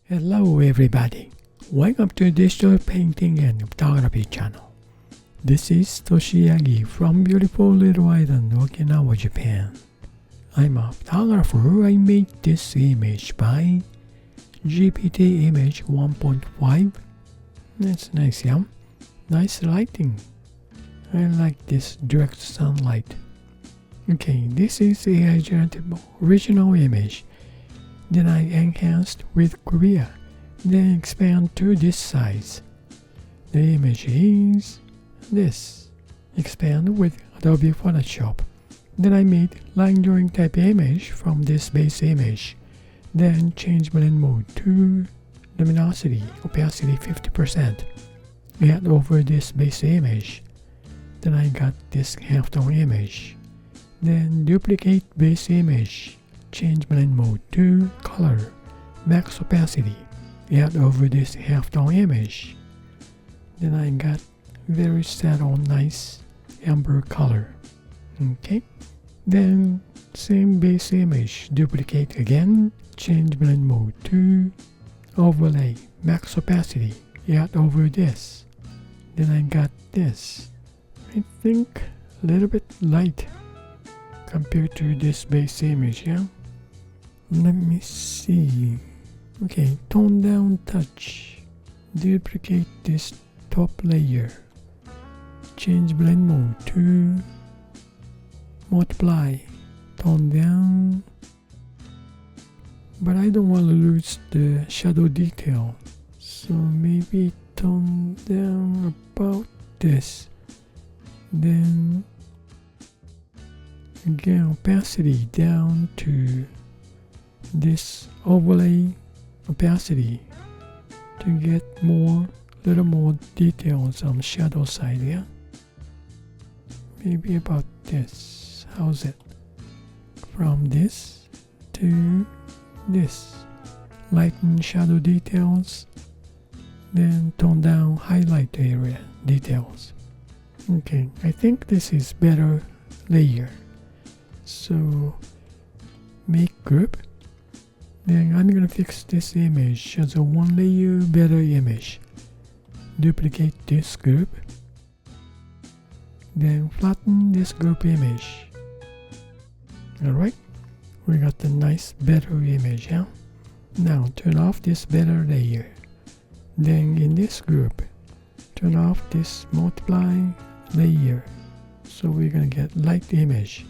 Hello everybody, welcome to Digital Painting and Photography channel. This is Toshiagi from beautiful little island Okinawa, Japan. I'm a photographer. I made this image by GPT Image 1.5. That's nice, yeah? Nice lighting. I like this direct sunlight. Okay, this is AI generative original image. Then I enhanced with Korea, then expand to this size. The image is this. Expand with Adobe Photoshop. Then I made line drawing type image from this base image. Then change blend mode to luminosity, opacity 50%. Add over this base image. Then I got this halftone image. Then duplicate base image. Change blend mode to color, max opacity, add over this halftone image. Then I got very subtle, nice amber color. Okay, then same base image, duplicate again, change blend mode to overlay, max opacity, add over this. Then I got this, I think a little bit light compared to this base image, yeah? Let me see. Okay, tone down touch. Duplicate this top layer. Change blend mode to multiply. Tone down. But I don't want to lose the shadow detail. So maybe tone down about this. Then again opacity down to this overlay opacity to get little more details on the shadow side, yeah? Maybe about this. How's it? From this to this. Lighten shadow details, then tone down highlight area details. Okay, I think this is better layer. So make group. Then I'm going to fix this image as a one layer better image. Duplicate this group. Then flatten this group image. Alright, we got the nice better image, yeah? Now turn off this better layer. Then in this group, turn off this multiply layer. So we're going to get light image.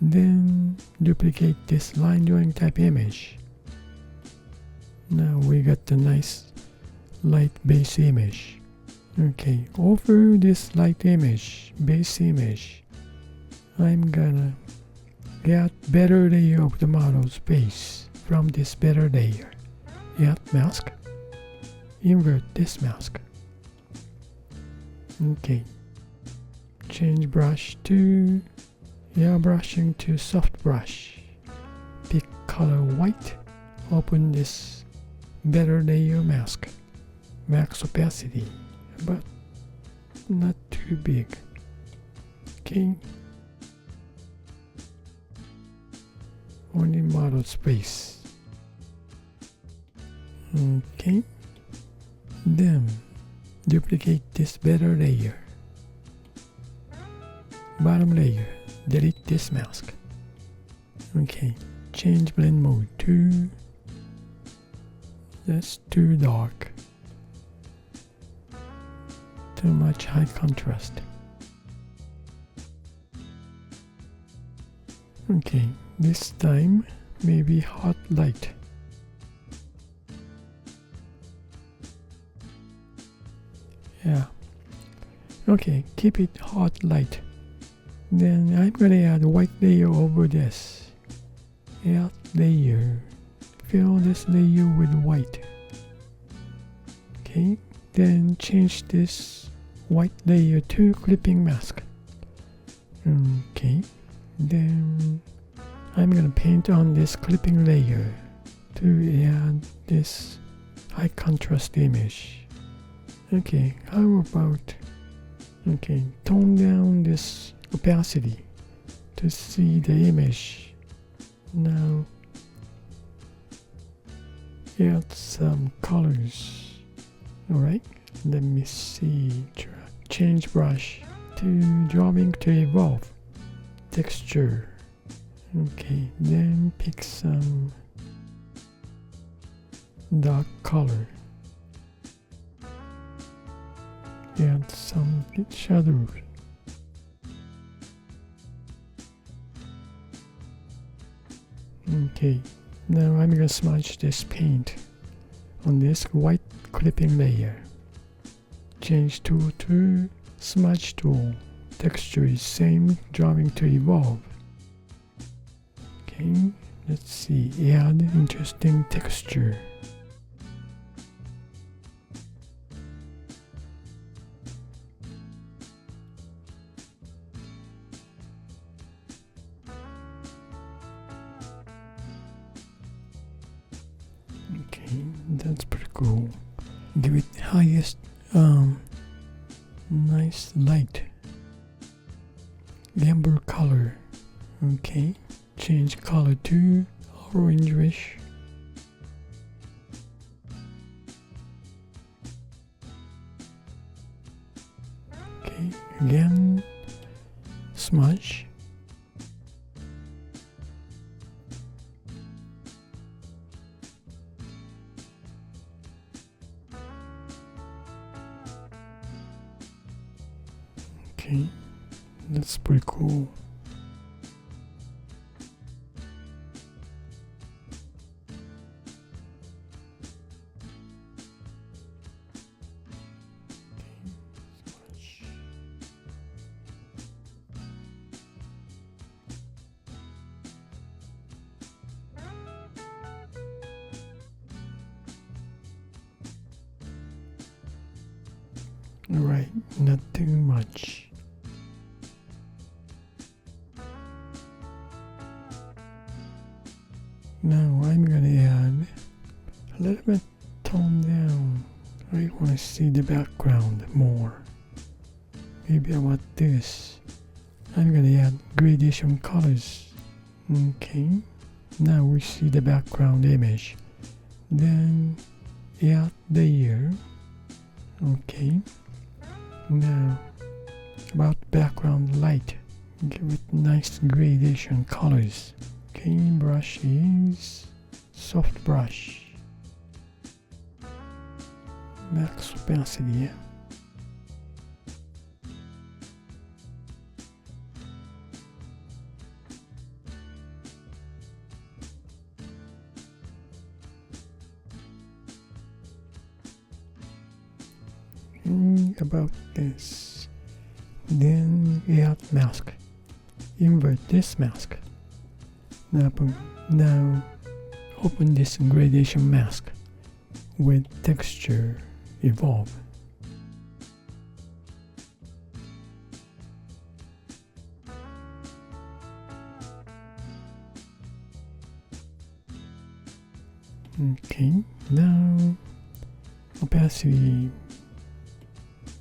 Then duplicate this line drawing type image. Now we got the nice light base image. Okay, over this light image, base image, I'm gonna add better layer of the model's face from this better layer. Add mask. Invert this mask. Okay. Change brush to airbrushing to soft brush. Pick color white. Open this better layer mask. Max opacity, but not too big. Okay. Only model space. Okay. Then duplicate this better layer. Bottom layer. Delete this mask. Okay. Change blend mode to that's too dark. Too much high contrast. Okay, this time maybe hot light. Yeah. Okay, keep it hot light. Then I'm gonna add a white layer over this. Add layer. Fill this layer with white. Okay, then change this white layer to clipping mask. Okay, then I'm gonna paint on this clipping layer to add this high contrast image. Okay, how about, okay, tone down this opacity to see the image. Now add some colors. Alright, let me see. Change brush to drawing to evolve. Texture. Okay, then pick some dark color. Add some shadows. Okay, now I'm gonna smudge this paint on this white clipping layer. Change tool to smudge tool. Texture is same, drawing to evolve. Okay, let's see, add interesting texture. Okay, that's pretty cool. Give it highest, nice light. Amber color. Okay, change color to orange-ish. Okay, again, smudge. Okay, that's pretty cool. Alright, not too much. Now I'm gonna add a little bit tone down. I want to see the background more. Maybe I want this. I'm gonna add gradation colors. Okay, now we see the background image. Then add layer. Okay, now about background light. Give it nice gradation colors. Okay, brush is soft brush. Max opacity. About this. Then add mask. Invert this mask. Now open this gradation mask with texture evolve. Okay, now opacity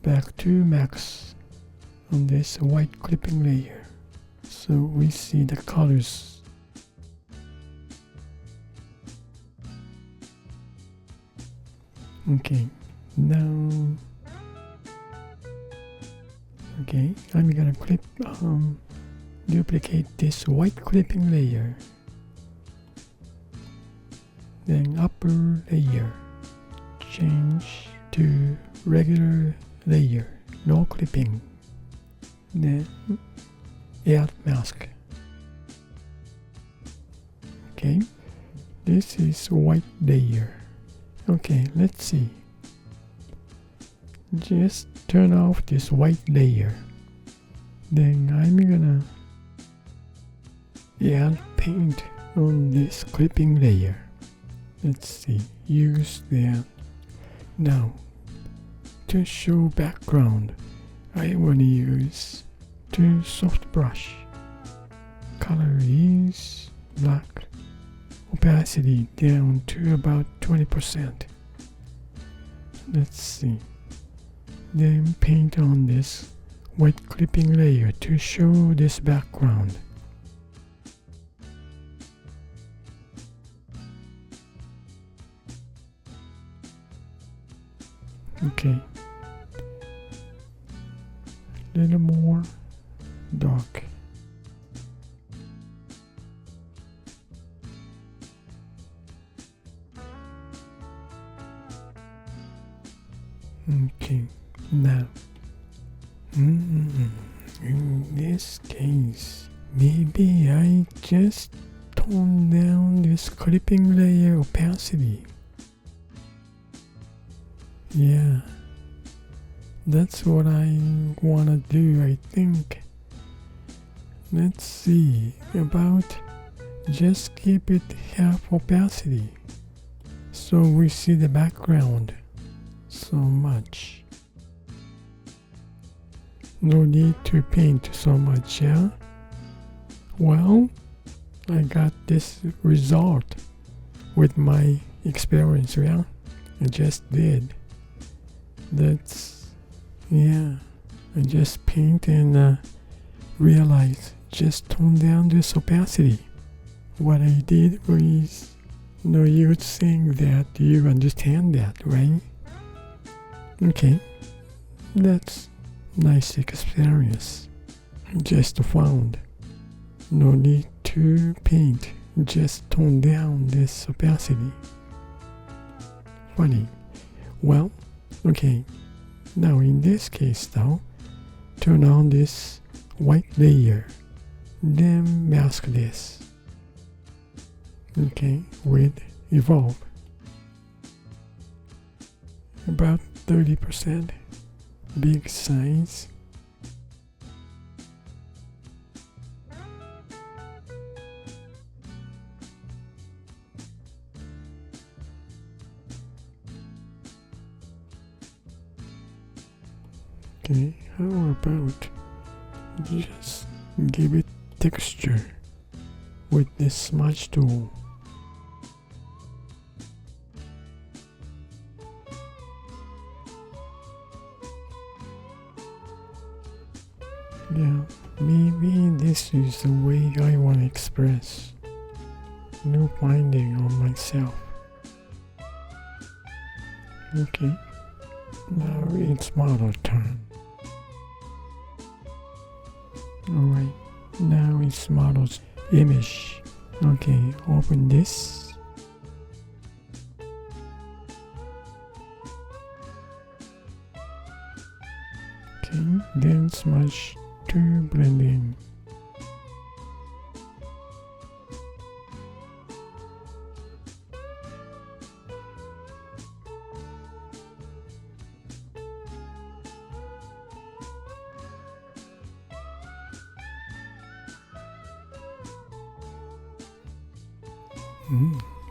back to max on this white clipping layer, so we see the colors. Okay, now I'm gonna duplicate this white clipping layer, then upper layer, change to regular layer, no clipping, then add mask. Okay, this is white layer. Okay, let's see. Just turn off this white layer. Then I'm gonna add paint on this clipping layer. Let's see, use that. Now, to show background, I want to use two soft brush. Color is black. Opacity down to about 20%. Let's see. Then paint on this white clipping layer to show this background. Okay. Little more dark. Okay, now, in this case, maybe I just tone down this clipping layer opacity. Yeah, that's what I wanna do, I think. Let's see, about just keep it half opacity, so we see the background so much. No need to paint so much, yeah? Well, I got this result with my experience, yeah? I just did. I just paint and realize, just tone down this opacity. What I did was no use saying that you understand that, right? Okay, that's nice experience. Just found. No need to paint, just tone down this opacity. Funny. Well, okay, now in this case though, turn on this white layer, then mask this. Okay, with Evolve. About 30%, big size. Okay, how about just give it texture with this smudge tool. Yeah, maybe this is the way I want to express new finding on myself. Okay, now it's model turn. Alright, now it's model's image. Okay, open this. Okay, then smudge to blend in.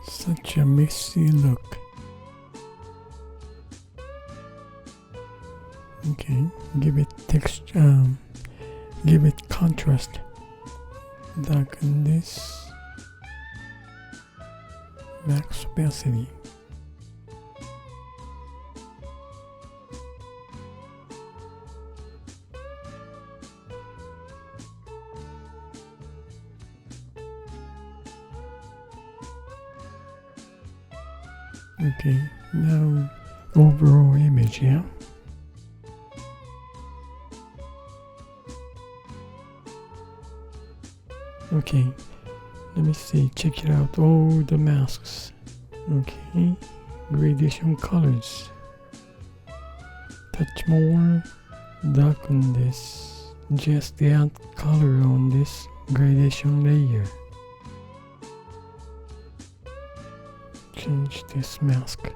Such a messy look. Okay, give it texture, give it contrast. Darken this. Max opacity. Okay, now overall image, yeah? Okay, let me see, check it out, all the masks. Okay, gradation colors. Touch more, darken this. Just add color on this gradation layer. Change this mask.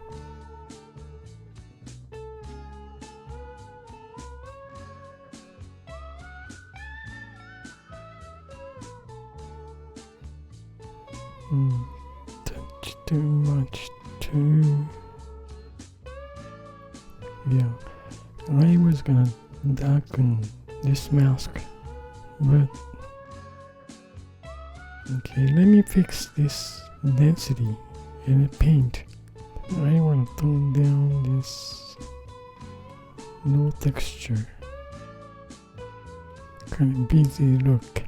Touch too much too. Yeah, I was gonna darken this mask, but okay, let me fix this density in the paint. I want to tone down this no texture, kind of busy look.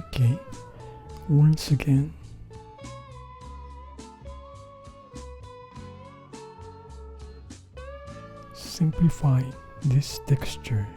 Okay, Once again, simplify this texture.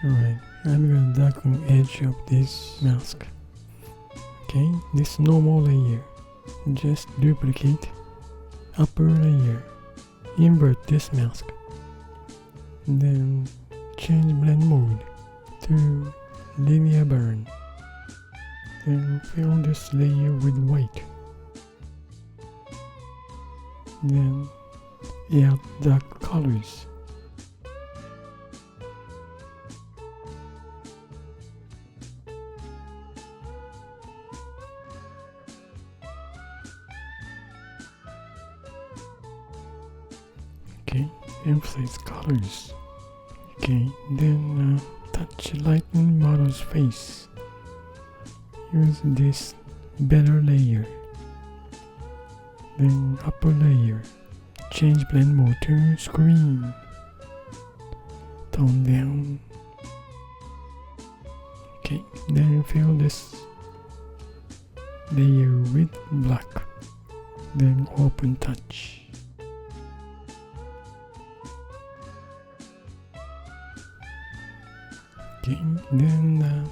Alright, I'm gonna darken edge of this mask. Okay, this normal layer, just duplicate upper layer, invert this mask, then change blend mode to linear burn, then fill this layer with white, then add dark colors. Okay, emphasize colors. Okay, then touch lighten model's face. Use this better layer. Then upper layer. Change blend mode to screen. Tone down. Okay, then fill this layer with black. Then open touch. Okay, then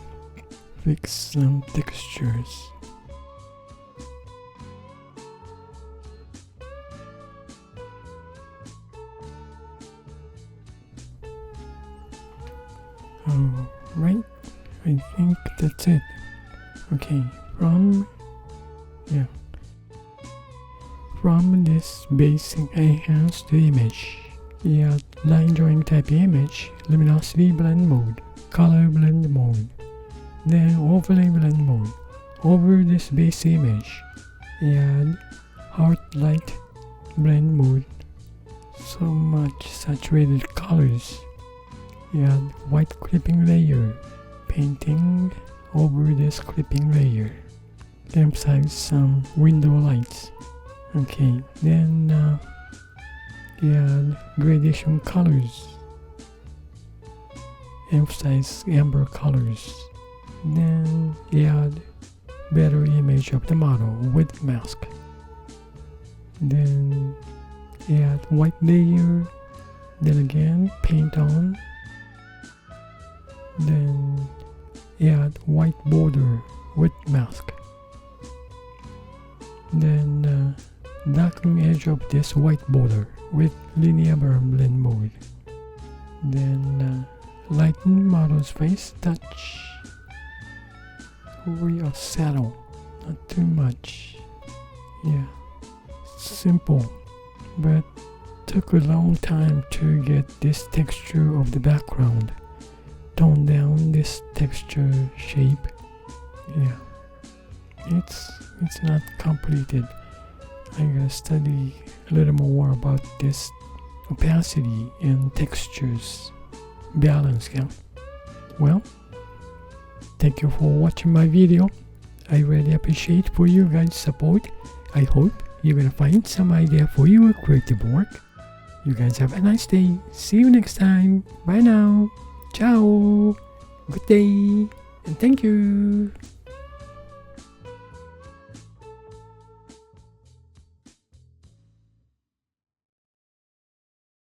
fix some textures. Right, I think that's it. Okay, from this basic enhanced image, add line drawing type image, luminosity blend mode, color blend mode, then overlay blend mode. Over this base image, add heart light blend mode, so much saturated colors. Add white clipping layer, painting over this clipping layer. Emphasize some window lights. Okay, then add gradation colors. Emphasize amber colors. Then add better image of the model with mask. Then add white layer. Then again paint on. Then add white border with mask. Then darken edge of this white border with linear burn blend mode. Then lighten model's face touch. Real subtle, not too much. Yeah, simple, but took a long time to get this texture of the background. Tone down this texture shape. Yeah, it's not completed. I gotta study a little more about this opacity and textures balance. Yeah. Well, thank you for watching my video. I really appreciate for you guys' support. I hope you're gonna find some idea for your creative work. You guys have a nice day. See you next time. Bye now. Ciao. Good day. And thank you.